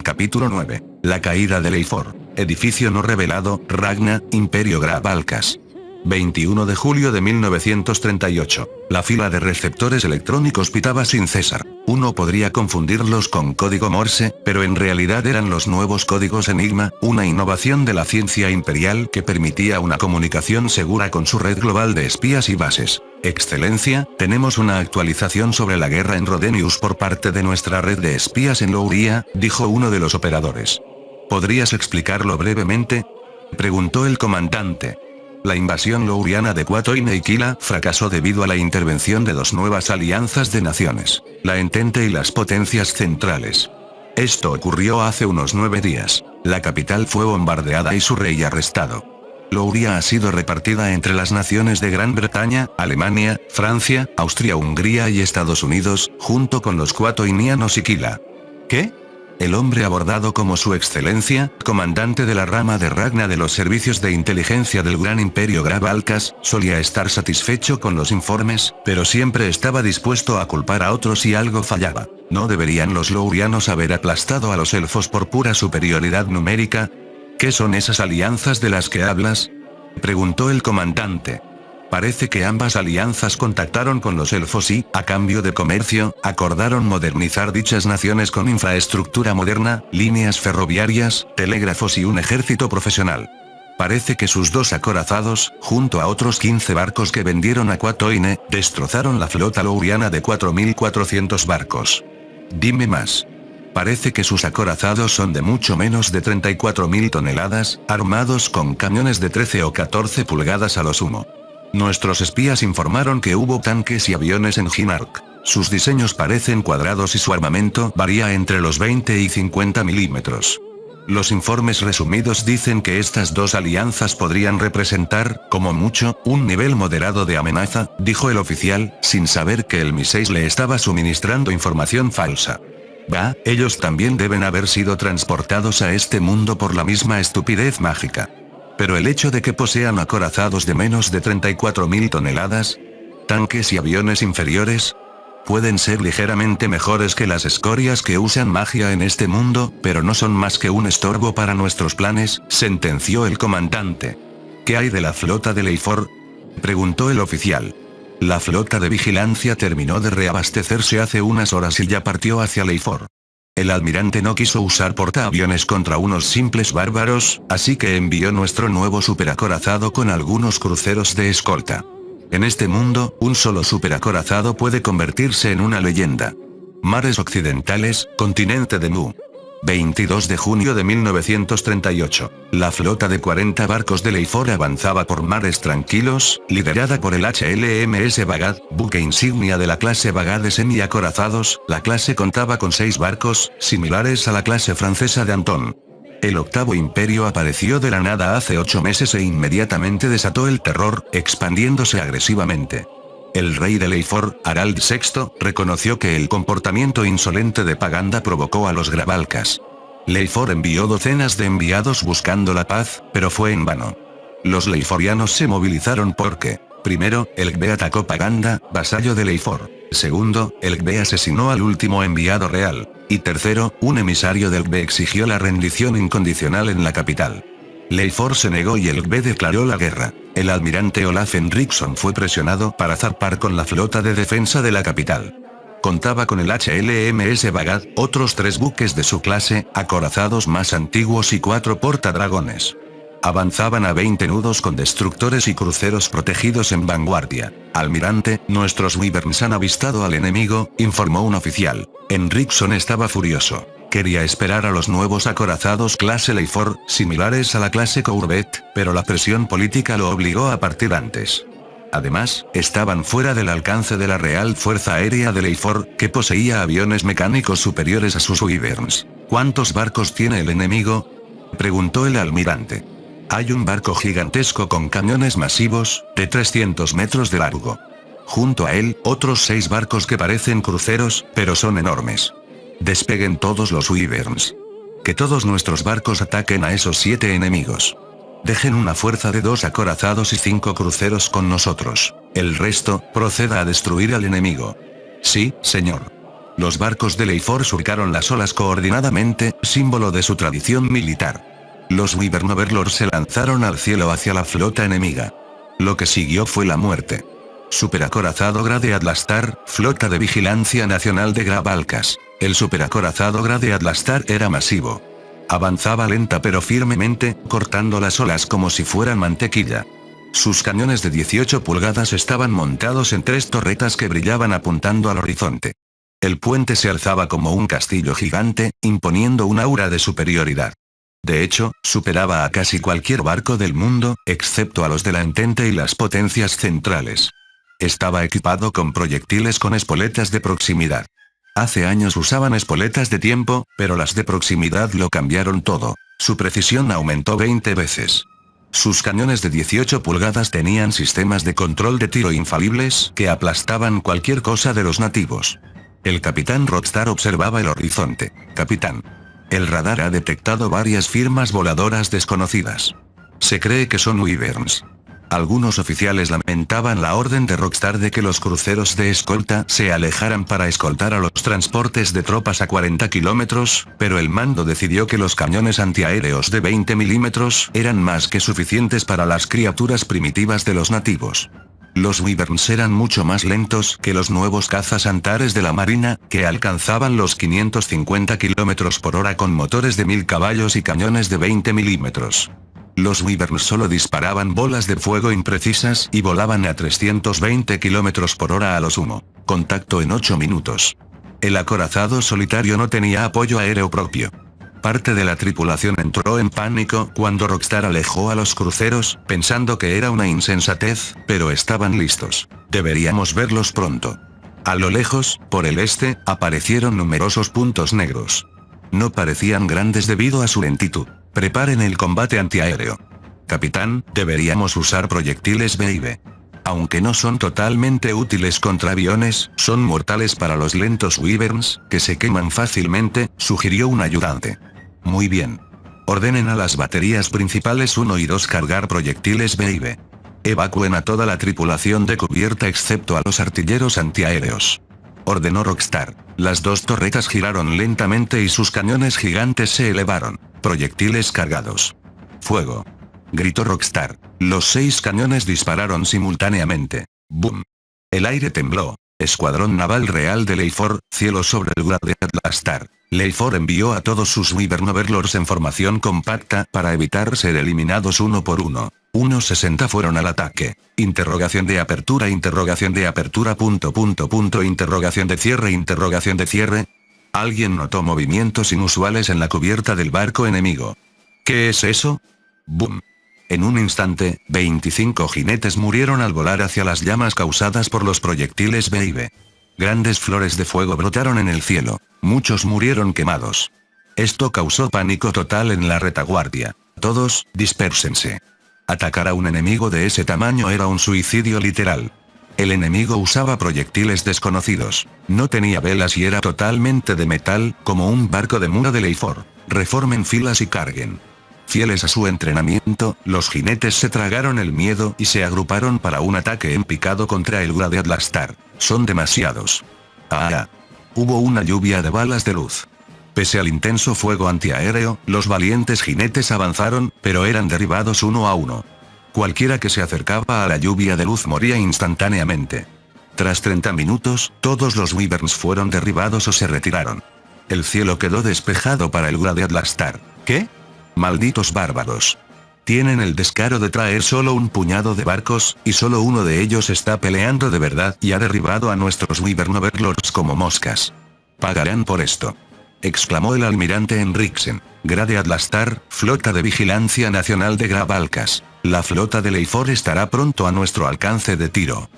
Capítulo 9. La caída de Leifor. Edificio no revelado, Ragna, Imperio Grabalcas. 21 de julio de 1938. La fila de receptores electrónicos pitaba sin cesar. Uno podría confundirlos con código Morse, pero en realidad eran los nuevos códigos Enigma, una innovación de la ciencia imperial que permitía una comunicación segura con su red global de espías y bases. Excelencia, tenemos una actualización sobre la guerra en Rodenius por parte de nuestra red de espías en Louria, dijo uno de los operadores. ¿Podrías explicarlo brevemente?, preguntó el comandante. La invasión louriana de Quatoine y Kila fracasó debido a la intervención de dos nuevas alianzas de naciones, la Entente y las potencias centrales. Esto ocurrió hace unos 9 días. La capital fue bombardeada y su rey arrestado. Louria ha sido repartida entre las naciones de Gran Bretaña, Alemania, Francia, Austria-Hungría y Estados Unidos, junto con los quatoinianos y Kila. ¿Qué? El hombre abordado como su excelencia, comandante de la rama de Ragna de los servicios de inteligencia del gran imperio Grabalcas, solía estar satisfecho con los informes, pero siempre estaba dispuesto a culpar a otros si algo fallaba. ¿No deberían los lourianos haber aplastado a los elfos por pura superioridad numérica? ¿Qué son esas alianzas de las que hablas?, preguntó el comandante. Parece que ambas alianzas contactaron con los elfos y, a cambio de comercio, acordaron modernizar dichas naciones con infraestructura moderna, líneas ferroviarias, telégrafos y un ejército profesional. Parece que sus dos acorazados, junto a otros 15 barcos que vendieron a Quatoine, destrozaron la flota louriana de 4.400 barcos. Dime más. Parece que sus acorazados son de mucho menos de 34.000 toneladas, armados con cañones de 13 o 14 pulgadas a lo sumo. Nuestros espías informaron que hubo tanques y aviones en Hinark. Sus diseños parecen cuadrados y su armamento varía entre los 20 y 50 milímetros. Los informes resumidos dicen que estas dos alianzas podrían representar, como mucho, un nivel moderado de amenaza, dijo el oficial, sin saber que el Mi-6 le estaba suministrando información falsa. Bah, ellos también deben haber sido transportados a este mundo por la misma estupidez mágica. Pero el hecho de que posean acorazados de menos de 34.000 toneladas, tanques y aviones inferiores, pueden ser ligeramente mejores que las escorias que usan magia en este mundo, pero no son más que un estorbo para nuestros planes, sentenció el comandante. ¿Qué hay de la flota de Leifor?, preguntó el oficial. La flota de vigilancia terminó de reabastecerse hace unas horas y ya partió hacia Leifor. El almirante no quiso usar portaaviones contra unos simples bárbaros, así que envió nuestro nuevo superacorazado con algunos cruceros de escolta. En este mundo, un solo superacorazado puede convertirse en una leyenda. Mares occidentales, continente de Mu. 22 de junio de 1938. La flota de 40 barcos de Leifor avanzaba por mares tranquilos, liderada por el HLMS Bagad, buque insignia de la clase Bagad de semi-acorazados. La clase contaba con 6 barcos, similares a la clase francesa de Anton. El octavo imperio apareció de la nada hace 8 meses e inmediatamente desató el terror, expandiéndose agresivamente. El rey de Leifor, Harald VI, reconoció que el comportamiento insolente de Paganda provocó a los Grabalcas. Leifor envió docenas de enviados buscando la paz, pero fue en vano. Los leiforianos se movilizaron porque, primero, el Gbe atacó Paganda, vasallo de Leifor. Segundo, el Gbe asesinó al último enviado real. Y tercero, un emisario del Gbe exigió la rendición incondicional en la capital. Leifor se negó y el Gbe declaró la guerra. El almirante Olaf Henriksson fue presionado para zarpar con la flota de defensa de la capital. Contaba con el HLMS Bagad, otros 3 buques de su clase, acorazados más antiguos y 4 portadragones. Avanzaban a 20 nudos con destructores y cruceros protegidos en vanguardia. Almirante, nuestros Wyverns han avistado al enemigo, informó un oficial. Henriksson estaba furioso. Quería esperar a los nuevos acorazados clase Leifor, similares a la clase Courbet, pero la presión política lo obligó a partir antes. Además, estaban fuera del alcance de la Real Fuerza Aérea de Leifor, que poseía aviones mecánicos superiores a sus Wyverns. ¿Cuántos barcos tiene el enemigo?, preguntó el almirante. Hay un barco gigantesco con cañones masivos, de 300 metros de largo. Junto a él, otros 6 barcos que parecen cruceros, pero son enormes. Despeguen todos los Wyverns. Que todos nuestros barcos ataquen a esos 7 enemigos. Dejen una fuerza de 2 acorazados y 5 cruceros con nosotros. El resto, proceda a destruir al enemigo. Sí, señor. Los barcos de Leifor surcaron las olas coordinadamente, símbolo de su tradición militar. Los Wyvern Overlords se lanzaron al cielo hacia la flota enemiga. Lo que siguió fue la muerte. Superacorazado Grade Atlastar, flota de vigilancia nacional de Grabalcas. El superacorazado Grade Atlastar era masivo. Avanzaba lenta pero firmemente, cortando las olas como si fueran mantequilla. Sus cañones de 18 pulgadas estaban montados en 3 torretas que brillaban apuntando al horizonte. El puente se alzaba como un castillo gigante, imponiendo un aura de superioridad. De hecho, superaba a casi cualquier barco del mundo, excepto a los de la Entente y las potencias centrales. Estaba equipado con proyectiles con espoletas de proximidad. Hace años usaban espoletas de tiempo, pero las de proximidad lo cambiaron todo. Su precisión aumentó 20 veces. Sus cañones de 18 pulgadas tenían sistemas de control de tiro infalibles que aplastaban cualquier cosa de los nativos. El capitán Rockstar observaba el horizonte. Capitán. El radar ha detectado varias firmas voladoras desconocidas. Se cree que son Wyverns. Algunos oficiales lamentaban la orden de Rockstar de que los cruceros de escolta se alejaran para escoltar a los transportes de tropas a 40 kilómetros, pero el mando decidió que los cañones antiaéreos de 20 milímetros eran más que suficientes para las criaturas primitivas de los nativos. Los Wyverns eran mucho más lentos que los nuevos cazas Antares de la Marina, que alcanzaban los 550 kilómetros por hora con motores de 1000 caballos y cañones de 20 milímetros. Los Wyverns solo disparaban bolas de fuego imprecisas y volaban a 320 km por hora a lo sumo. Contacto en 8 minutos. El acorazado solitario no tenía apoyo aéreo propio. Parte de la tripulación entró en pánico cuando Rockstar alejó a los cruceros, pensando que era una insensatez, pero estaban listos. Deberíamos verlos pronto. A lo lejos, por el este, aparecieron numerosos puntos negros. No parecían grandes debido a su lentitud. Preparen el combate antiaéreo. Capitán, deberíamos usar proyectiles B&B. Aunque no son totalmente útiles contra aviones, son mortales para los lentos Wyverns, que se queman fácilmente, sugirió un ayudante. Muy bien. Ordenen a las baterías principales 1 y 2 cargar proyectiles B&B. Evacúen a toda la tripulación de cubierta excepto a los artilleros antiaéreos. Ordenó Rockstar. Las 2 torretas giraron lentamente y sus cañones gigantes se elevaron. Proyectiles cargados. Fuego. Gritó Rockstar. Los 6 cañones dispararon simultáneamente. ¡Boom! El aire tembló. Escuadrón Naval Real de Leifor, cielo sobre el Grade Atlastar. Leifor envió a todos sus Wyvern Overlords en formación compacta para evitar ser eliminados uno por uno. Unos 60 fueron al ataque. Interrogación de apertura, interrogación de cierre. Alguien notó movimientos inusuales en la cubierta del barco enemigo. ¿Qué es eso? ¡Boom! En un instante, 25 jinetes murieron al volar hacia las llamas causadas por los proyectiles B&B. Grandes flores de fuego brotaron en el cielo. Muchos murieron quemados. Esto causó pánico total en la retaguardia. Todos, dispérsense. Atacar a un enemigo de ese tamaño era un suicidio literal. El enemigo usaba proyectiles desconocidos. No tenía velas y era totalmente de metal, como un barco de muro de Leifor. Reformen filas y carguen. Fieles a su entrenamiento, los jinetes se tragaron el miedo y se agruparon para un ataque en picado contra el Grade Atlastar. Son demasiados. ¡Ah! Hubo una lluvia de balas de luz. Pese al intenso fuego antiaéreo, los valientes jinetes avanzaron, pero eran derribados uno a uno. Cualquiera que se acercaba a la lluvia de luz moría instantáneamente. Tras 30 minutos, todos los Wyverns fueron derribados o se retiraron. El cielo quedó despejado para el Grade Atlastar. ¿Qué? Malditos bárbaros. Tienen el descaro de traer solo un puñado de barcos, y solo uno de ellos está peleando de verdad y ha derribado a nuestros Wyvern Overlords como moscas. Pagarán por esto. Exclamó el almirante Henriksen. Grade Atlastar, flota de vigilancia nacional de Grabalcas. La flota de Leifor estará pronto a nuestro alcance de tiro.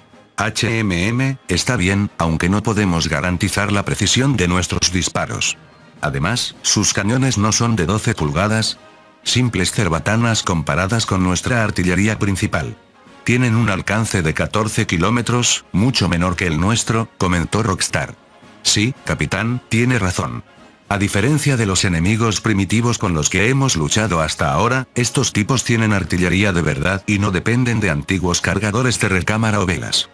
Está bien, aunque no podemos garantizar la precisión de nuestros disparos. Además, sus cañones no son de 12 pulgadas. Simples cerbatanas comparadas con nuestra artillería principal. Tienen un alcance de 14 kilómetros, mucho menor que el nuestro, comentó Rockstar. Sí, capitán, tiene razón. A diferencia de los enemigos primitivos con los que hemos luchado hasta ahora, estos tipos tienen artillería de verdad y no dependen de antiguos cargadores de recámara o velas.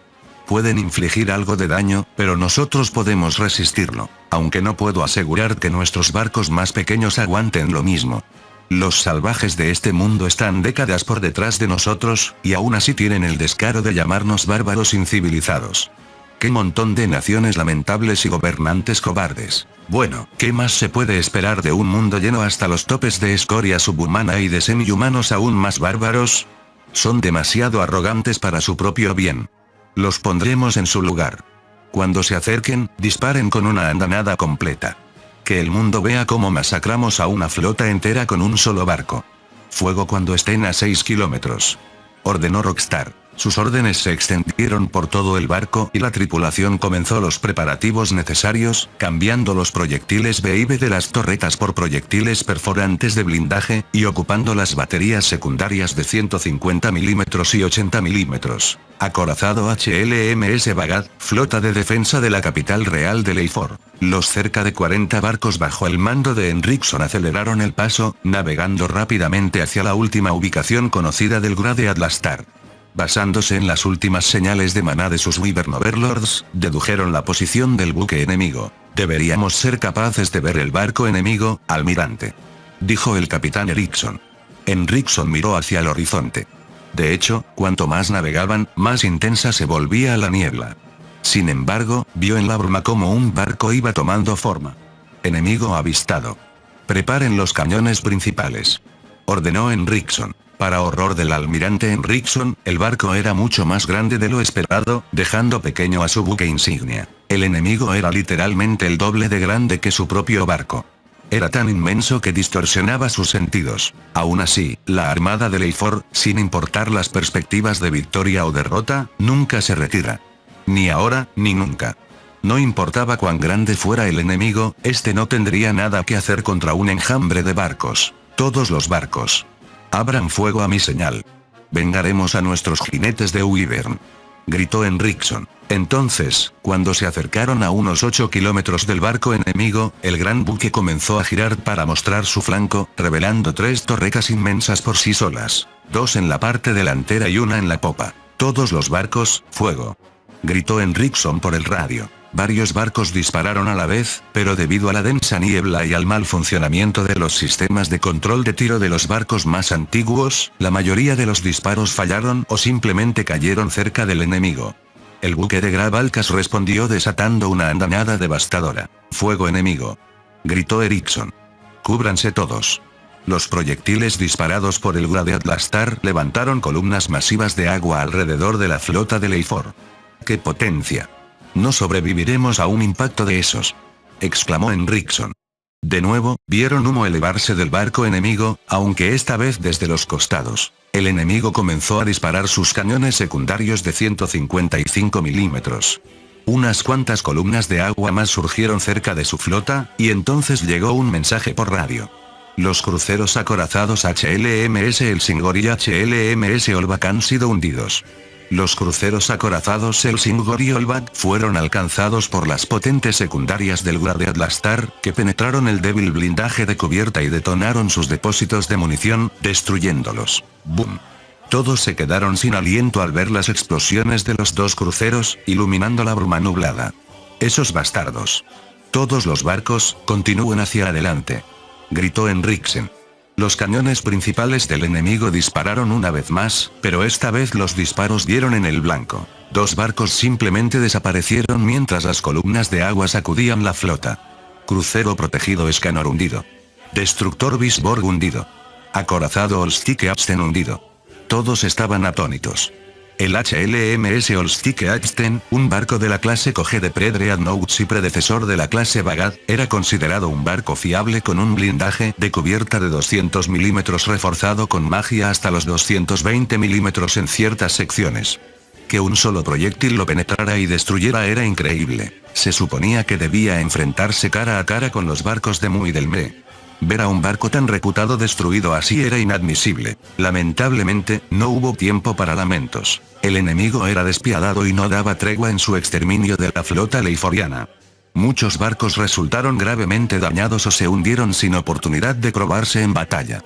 Pueden infligir algo de daño, pero nosotros podemos resistirlo, aunque no puedo asegurar que nuestros barcos más pequeños aguanten lo mismo. Los salvajes de este mundo están décadas por detrás de nosotros, y aún así tienen el descaro de llamarnos bárbaros incivilizados. ¡Qué montón de naciones lamentables y gobernantes cobardes! Bueno, ¿qué más se puede esperar de un mundo lleno hasta los topes de escoria subhumana y de semi-humanos aún más bárbaros? Son demasiado arrogantes para su propio bien. Los pondremos en su lugar. Cuando se acerquen, disparen con una andanada completa. Que el mundo vea cómo masacramos a una flota entera con un solo barco. Fuego cuando estén a 6 kilómetros. Ordenó Rockstar. Sus órdenes se extendieron por todo el barco y la tripulación comenzó los preparativos necesarios, cambiando los proyectiles BIB de las torretas por proyectiles perforantes de blindaje, y ocupando las baterías secundarias de 150 mm y 80 mm. Acorazado HLMS Bagad, flota de defensa de la capital real de Leifor. Los cerca de 40 barcos bajo el mando de Henriksen aceleraron el paso, navegando rápidamente hacia la última ubicación conocida del Grade Atlastar. Basándose en las últimas señales de maná de sus Wyvern Overlords, dedujeron la posición del buque enemigo. Deberíamos ser capaces de ver el barco enemigo, almirante, dijo el capitán Henriksen. Henriksen miró hacia el horizonte. De hecho, cuanto más navegaban, más intensa se volvía la niebla. Sin embargo, vio en la bruma cómo un barco iba tomando forma. Enemigo avistado. Preparen los cañones principales, ordenó Henriksen. Para horror del almirante Henriksen, el barco era mucho más grande de lo esperado, dejando pequeño a su buque insignia. El enemigo era literalmente el doble de grande que su propio barco. Era tan inmenso que distorsionaba sus sentidos. Aún así, la armada de Leifor, sin importar las perspectivas de victoria o derrota, nunca se retira. Ni ahora, ni nunca. No importaba cuán grande fuera el enemigo, este no tendría nada que hacer contra un enjambre de barcos. Todos los barcos. Abran fuego a mi señal. Vengaremos a nuestros jinetes de Wyvern, gritó Henriksen. Entonces, cuando se acercaron a unos 8 kilómetros del barco enemigo, el gran buque comenzó a girar para mostrar su flanco, revelando 3 torretas inmensas por sí solas, 2 en la parte delantera y 1 en la popa. Todos los barcos, fuego, gritó Henriksen por el radio. Varios barcos dispararon a la vez, pero debido a la densa niebla y al mal funcionamiento de los sistemas de control de tiro de los barcos más antiguos, la mayoría de los disparos fallaron o simplemente cayeron cerca del enemigo. El buque de Grabalcas respondió desatando una andanada devastadora. Fuego enemigo, gritó Henriksen. Cúbranse todos. Los proyectiles disparados por el Grade Atlastar levantaron columnas masivas de agua alrededor de la flota de Leifor. ¡Qué potencia! No sobreviviremos a un impacto de esos, exclamó Henriksen. De nuevo, vieron humo elevarse del barco enemigo, aunque esta vez desde los costados. El enemigo comenzó a disparar sus cañones secundarios de 155 milímetros. Unas cuantas columnas de agua más surgieron cerca de su flota, y entonces llegó un mensaje por radio. Los cruceros acorazados HLMS Helsingor y HLMS Olbak han sido hundidos. Los cruceros acorazados Helsingor y Olbak fueron alcanzados por las potentes secundarias del Grade Atlastar, que penetraron el débil blindaje de cubierta y detonaron sus depósitos de munición, destruyéndolos. ¡Boom! Todos se quedaron sin aliento al ver las explosiones de los 2 cruceros, iluminando la bruma nublada. ¡Esos bastardos! Todos los barcos, continúen hacia adelante, gritó Henriksen. Los cañones principales del enemigo dispararon una vez más, pero esta vez los disparos dieron en el blanco. 2 barcos simplemente desaparecieron mientras las columnas de agua sacudían la flota. Crucero protegido Escanor hundido. Destructor Bisborg hundido. Acorazado Olstike Absten hundido. Todos estaban atónitos. El HLMS Olstike Absten, un barco de la clase Coge de Predreadnoughts y predecesor de la clase Bagad, era considerado un barco fiable con un blindaje de cubierta de 200 milímetros reforzado con magia hasta los 220 milímetros en ciertas secciones. Que un solo proyectil lo penetrara y destruyera era increíble. Se suponía que debía enfrentarse cara a cara con los barcos de Mu y del Me. Ver a un barco tan reputado destruido así era inadmisible. Lamentablemente, no hubo tiempo para lamentos. El enemigo era despiadado y no daba tregua en su exterminio de la flota leiforiana. Muchos barcos resultaron gravemente dañados o se hundieron sin oportunidad de probarse en batalla.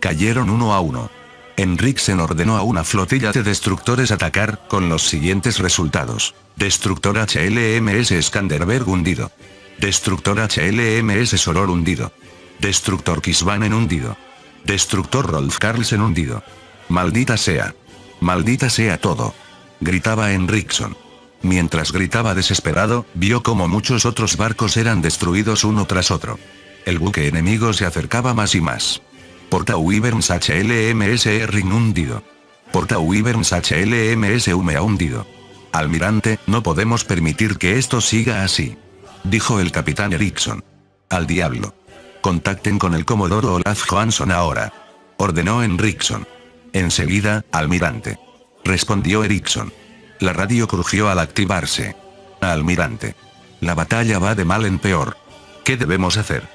Cayeron uno a uno. Henriksen ordenó a una flotilla de destructores atacar, con los siguientes resultados. Destructor HLMS Skanderberg hundido. Destructor HLMS Soror hundido. Destructor Kisvanen hundido. Destructor Rolf Carlsen hundido. Maldita sea. Maldita sea todo. Gritaba Henriksen. Mientras gritaba desesperado, vio como muchos otros barcos eran destruidos uno tras otro. El buque enemigo se acercaba más y más. Portawyverns HLMS Erring hundido. Portawyverns HLMS Umea hundido. Almirante, no podemos permitir que esto siga así. Dijo el capitán Eriksson. Al diablo. Contacten con el comodoro Olaf Johansson ahora. Ordenó Henriksen. Enseguida, almirante. Respondió Eriksson. La radio crujió al activarse. Almirante. La batalla va de mal en peor. ¿Qué debemos hacer?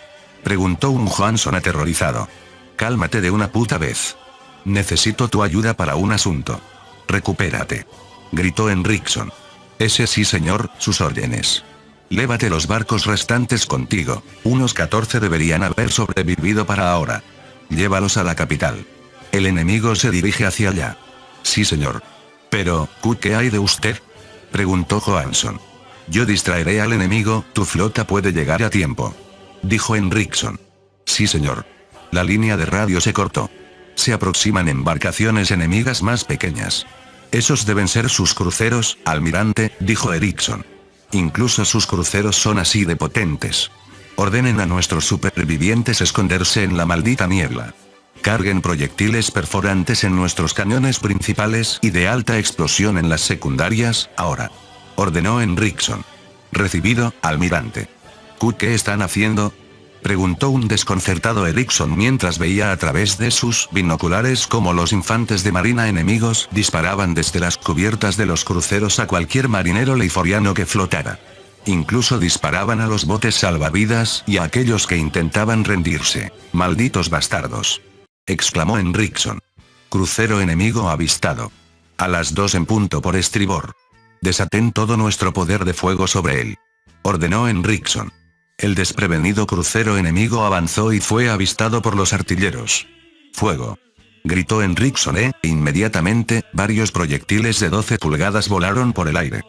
Preguntó un Johansson aterrorizado. Cálmate de una puta vez. Necesito tu ayuda para un asunto. Recupérate. Gritó Henriksen. Ese sí señor, sus órdenes. Lévate los barcos restantes contigo. Unos 14 deberían haber sobrevivido para ahora. Llévalos a la capital. El enemigo se dirige hacia allá. Sí señor. Pero, ¿qué hay de usted? Preguntó Johansson. Yo distraeré al enemigo, tu flota puede llegar a tiempo. Dijo Henriksen. Sí señor. La línea de radio se cortó. Se aproximan embarcaciones enemigas más pequeñas. Esos deben ser sus cruceros, almirante, dijo Eriksson. Incluso sus cruceros son así de potentes. Ordenen a nuestros supervivientes esconderse en la maldita niebla. Carguen proyectiles perforantes en nuestros cañones principales y de alta explosión en las secundarias, ahora. Ordenó Henriksen. Recibido, almirante. ¿Qué están haciendo? Preguntó un desconcertado Eriksson mientras veía a través de sus binoculares cómo los infantes de marina enemigos disparaban desde las cubiertas de los cruceros a cualquier marinero leiforiano que flotara. Incluso disparaban a los botes salvavidas y a aquellos que intentaban rendirse. ¡Malditos bastardos! Exclamó Henriksen. Crucero enemigo avistado. A las 2 en punto por estribor. Desaten todo nuestro poder de fuego sobre él. Ordenó Henriksen. El desprevenido crucero enemigo avanzó y fue avistado por los artilleros. ¡Fuego! Gritó Henriksen e inmediatamente, varios proyectiles de 12 pulgadas volaron por el aire.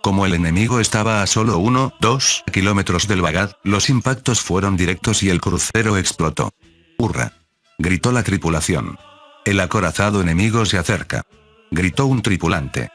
Como el enemigo estaba a solo 1-2 kilómetros del Bagad, los impactos fueron directos y el crucero explotó. ¡Hurra! Gritó la tripulación. El acorazado enemigo se acerca. Gritó un tripulante.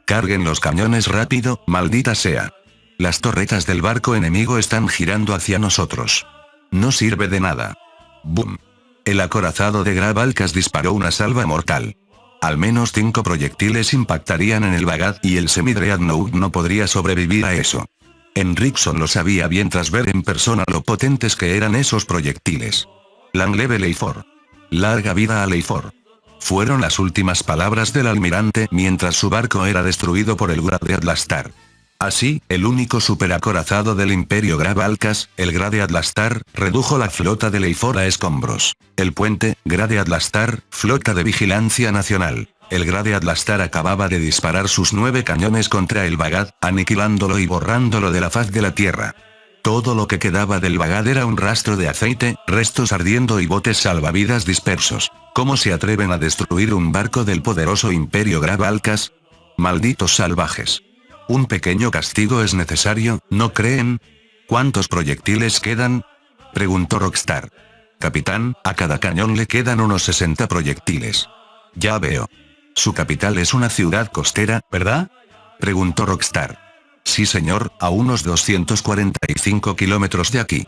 Carguen los cañones rápido, maldita sea. Las torretas del barco enemigo están girando hacia nosotros. No sirve de nada. ¡Bum! El acorazado de Grabalcas disparó una salva mortal. Al menos 5 proyectiles impactarían en el Bagad y el Semidreadnought no podría sobrevivir a eso. Henriksen lo sabía bien tras ver en persona lo potentes que eran esos proyectiles. Langleve Leifor. Larga vida a Leifor. Fueron las últimas palabras del almirante mientras su barco era destruido por el Grade Atlastar. Así, el único superacorazado del Imperio Grabalcas, el Grade Atlastar, redujo la flota de Leifor a escombros. El puente, Grade Atlastar, flota de vigilancia nacional. El Grade Atlastar acababa de disparar sus 9 cañones contra el Bagad, aniquilándolo y borrándolo de la faz de la tierra. Todo lo que quedaba del Bagad era un rastro de aceite, restos ardiendo y botes salvavidas dispersos. ¿Cómo se atreven a destruir un barco del poderoso Imperio Grabalcas? Malditos salvajes. Un pequeño castigo es necesario, ¿no creen? ¿Cuántos proyectiles quedan? Preguntó Rockstar. Capitán, a cada cañón le quedan unos 60 proyectiles. Ya veo. Su capital es una ciudad costera, ¿verdad? Preguntó Rockstar. Sí señor, a unos 245 kilómetros de aquí.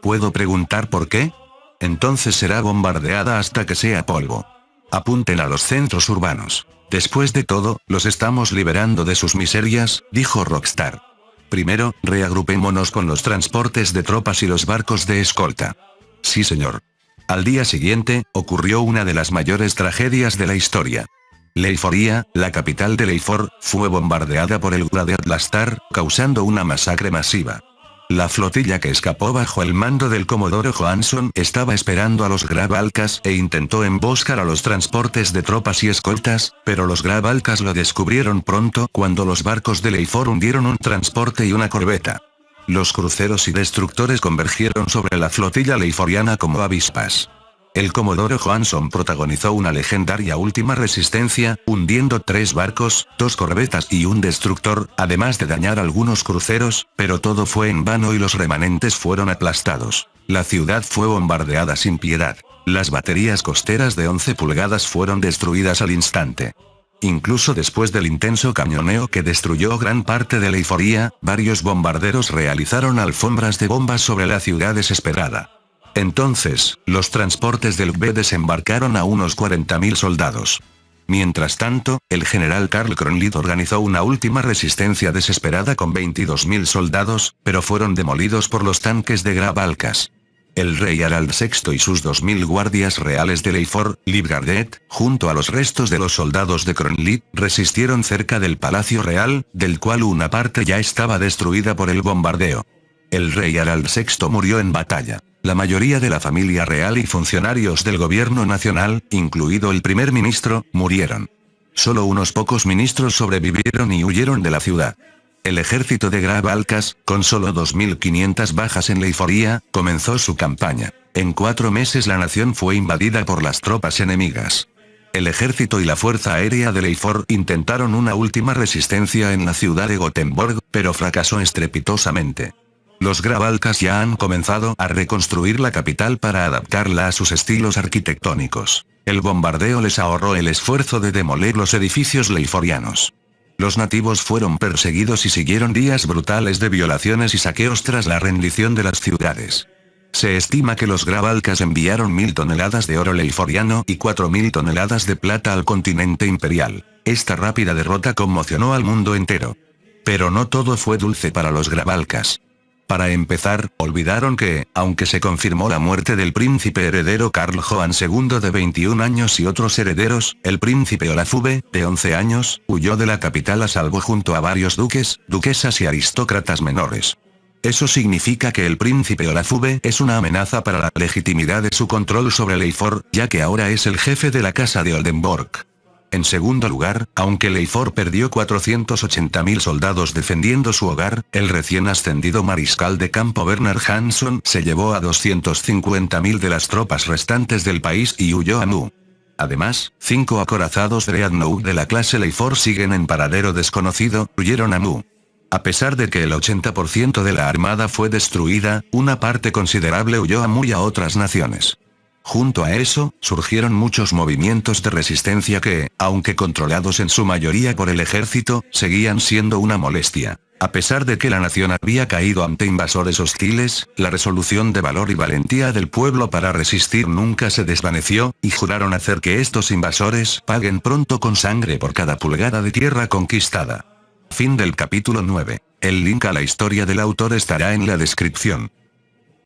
¿Puedo preguntar por qué? Entonces será bombardeada hasta que sea polvo. Apunten a los centros urbanos. Después de todo, los estamos liberando de sus miserias, dijo Rockstar. Primero, reagrupémonos con los transportes de tropas y los barcos de escolta. Sí señor. Al día siguiente, ocurrió una de las mayores tragedias de la historia. Leiforia, la capital de Leifor, fue bombardeada por el Grade Atlastar, causando una masacre masiva. La flotilla que escapó bajo el mando del comodoro Johansson estaba esperando a los Grabalcas e intentó emboscar a los transportes de tropas y escoltas, pero los Grabalcas lo descubrieron pronto cuando los barcos de Leifor hundieron un transporte y una corbeta. Los cruceros y destructores convergieron sobre la flotilla leiforiana como avispas. El Comodoro Johansson protagonizó una legendaria última resistencia, hundiendo 3 barcos, 2 corbetas y un destructor, además de dañar algunos cruceros, pero todo fue en vano y los remanentes fueron aplastados. La ciudad fue bombardeada sin piedad. Las baterías costeras de 11 pulgadas fueron destruidas al instante. Incluso después del intenso cañoneo que destruyó gran parte de la euforía, varios bombarderos realizaron alfombras de bombas sobre la ciudad desesperada. Entonces, los transportes del B desembarcaron a unos 40.000 soldados. Mientras tanto, el general Karl Kronlid organizó una última resistencia desesperada con 22.000 soldados, pero fueron demolidos por los tanques de Graf Alkas. El rey Harald VI y sus 2.000 guardias reales de Leiford, Livgardet, junto a los restos de los soldados de Kronlid, resistieron cerca del Palacio Real, del cual una parte ya estaba destruida por el bombardeo. El rey Harald VI murió en batalla. La mayoría de la familia real y funcionarios del gobierno nacional, incluido el primer ministro, murieron. Solo unos pocos ministros sobrevivieron y huyeron de la ciudad. El ejército de Graf Alkas, con solo 2.500 bajas en la euforía, comenzó su campaña. En 4 meses la nación fue invadida por las tropas enemigas. El ejército y la fuerza aérea de Leiford intentaron una última resistencia en la ciudad de Gothenburg, pero fracasó estrepitosamente. Los Graf Alkas ya han comenzado a reconstruir la capital para adaptarla a sus estilos arquitectónicos. El bombardeo les ahorró el esfuerzo de demoler los edificios leiforianos. Los nativos fueron perseguidos y siguieron días brutales de violaciones y saqueos tras la rendición de las ciudades. Se estima que los Graf Alkas enviaron 1.000 toneladas de oro leiforiano y 4.000 toneladas de plata al continente imperial. Esta rápida derrota conmocionó al mundo entero. Pero no todo fue dulce para los Graf Alkas. Para empezar, olvidaron que, aunque se confirmó la muerte del príncipe heredero Karl Johan II de 21 años y otros herederos, el príncipe Olaf V, de 11 años, huyó de la capital a salvo junto a varios duques, duquesas y aristócratas menores. Eso significa que el príncipe Olaf V es una amenaza para la legitimidad de su control sobre Leiford, ya que ahora es el jefe de la casa de Oldenburg. En segundo lugar, aunque Leiford perdió 480.000 soldados defendiendo su hogar, el recién ascendido mariscal de campo Bernhard Hansson se llevó a 250.000 de las tropas restantes del país y huyó a Mu. Además, 5 acorazados Dreadnought de la clase Leiford siguen en paradero desconocido, huyeron a Mu. A pesar de que el 80% de la armada fue destruida, una parte considerable huyó a Mu y a otras naciones. Junto a eso, surgieron muchos movimientos de resistencia que, aunque controlados en su mayoría por el ejército, seguían siendo una molestia. A pesar de que la nación había caído ante invasores hostiles, la resolución de valor y valentía del pueblo para resistir nunca se desvaneció, y juraron hacer que estos invasores paguen pronto con sangre por cada pulgada de tierra conquistada. Fin del capítulo 9. El link a la historia del autor estará en la descripción.